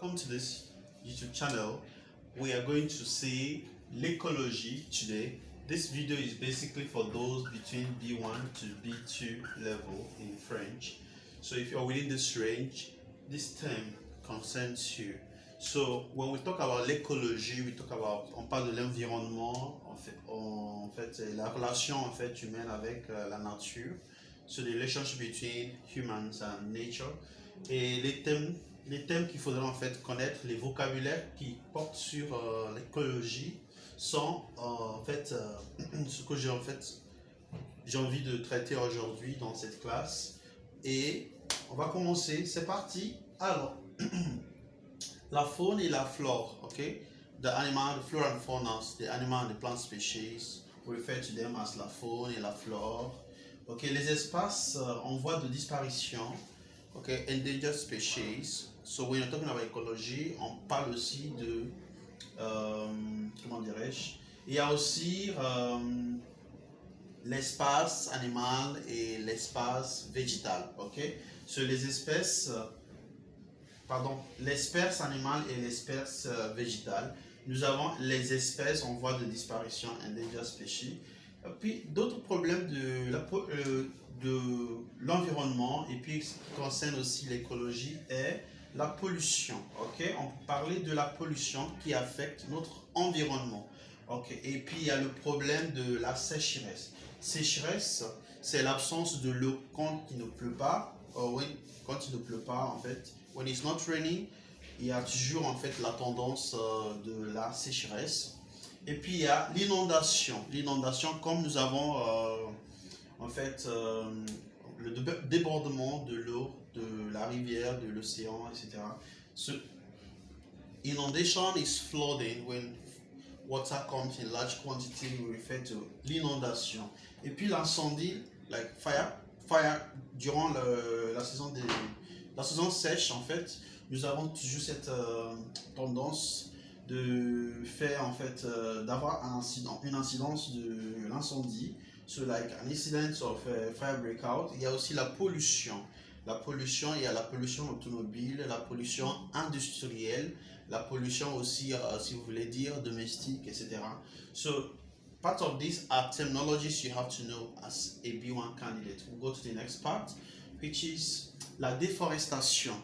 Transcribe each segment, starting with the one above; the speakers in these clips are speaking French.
welcome to this YouTube channel. We are going to see l'écologie today. This video is basically for those between B1 to B2 level in French. So if you're within this range, this term concerns you. So when we talk about l'écologie, on parle de l'environnement, en fait, la relation en fait humaine avec la nature. So the relationship between humans and nature. Et les thèmes qu'il faudrait en fait connaître, les vocabulaires qui portent sur l'écologie sont en fait ce que j'ai envie de traiter aujourd'hui dans cette classe. Et on va commencer, c'est parti. Alors, la faune et la flore, ok? The flora and fauna, the animal and the plant species, we refer to them as la faune et la flore. Ok, les espaces en voie de disparition, ok, endangered species. So when you're talking about écologie, on parle aussi de, comment dirais-je, il y a aussi l'espace animal et l'espace végétal, ok. So les espèces, l'espèce animale et l'espèce végétale. Nous avons les espèces en voie de disparition, endangered species. Puis d'autres problèmes de l'environnement et puis ce qui concerne aussi l'écologie est la pollution. Ok, on peut parler de la pollution qui affecte notre environnement. Ok, et puis il y a le problème de la sécheresse. Sécheresse, c'est l'absence de l'eau quand il ne pleut pas. Quand il ne pleut pas en fait, when it's not raining, il y a toujours en fait la tendance de la sécheresse. Et puis il y a l'inondation. L'inondation, comme nous avons en fait le débordement de l'eau, de la rivière, de l'océan, etc. So, inundation is flooding when water comes in large quantity. We refer to l'inondation. Et puis l'incendie, like fire durant la saison sèche, en fait, nous avons toujours cette tendance de faire en fait d'avoir une incidence de l'incendie, so like an incident of fire breakout. Il y a aussi la pollution, il y a la pollution automobile, la pollution industrielle, la pollution aussi si vous voulez dire domestique, etc. So part of these are terminologies you have to know as a B1 candidate. We'll go to the next part, which is la déforestation.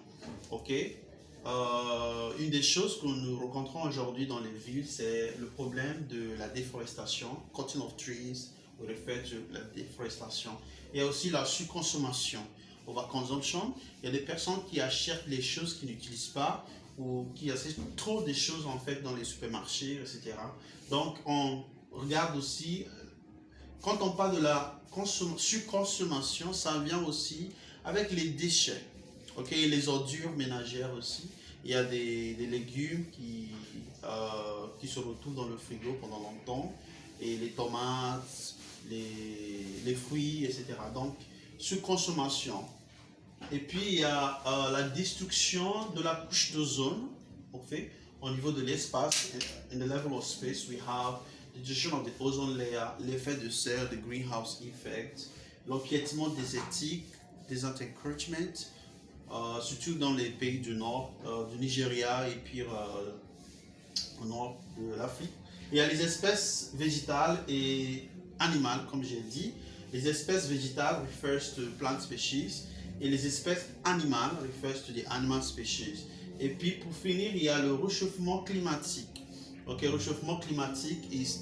Ok. Une des choses que nous rencontrons aujourd'hui dans les villes, c'est le problème de la déforestation. Cutting of trees, we refer to la déforestation. Il y a aussi la surconsommation, overconsumption. Il y a des personnes qui achètent les choses qu'ils n'utilisent pas ou qui achètent trop de choses en fait dans les supermarchés, etc. Donc on regarde aussi, quand on parle de la surconsommation, ça vient aussi avec les déchets. Ok, et les ordures ménagères aussi. Il y a des légumes qui se retrouvent dans le frigo pendant longtemps. Et les tomates, les fruits, etc. Donc, surconsommation. Et puis, il y a la destruction de la couche d'ozone. Okay? Au niveau de l'espace, in the level of space, we have the destruction of the ozone layer, l'effet de serre, the greenhouse effect, l'empiètement des éthiques, des encroachments, surtout dans les pays du nord, du Nigeria et puis au nord de l'Afrique. Il y a les espèces végétales et animales, comme j'ai dit. Les espèces végétales refers to plant species et les espèces animales refers to the animal species. Et puis pour finir, il y a le réchauffement climatique. Ok, réchauffement climatique is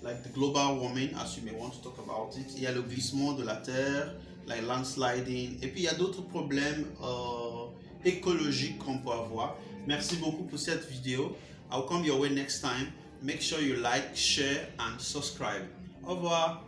like the global warming, as you may want to talk about it. Il y a le glissement de la terre, like landsliding. Et puis il y a d'autres problèmes écologiques qu'on peut avoir. Merci beaucoup pour cette vidéo. I'll come your way next time. Make sure you like, share and subscribe. Au revoir.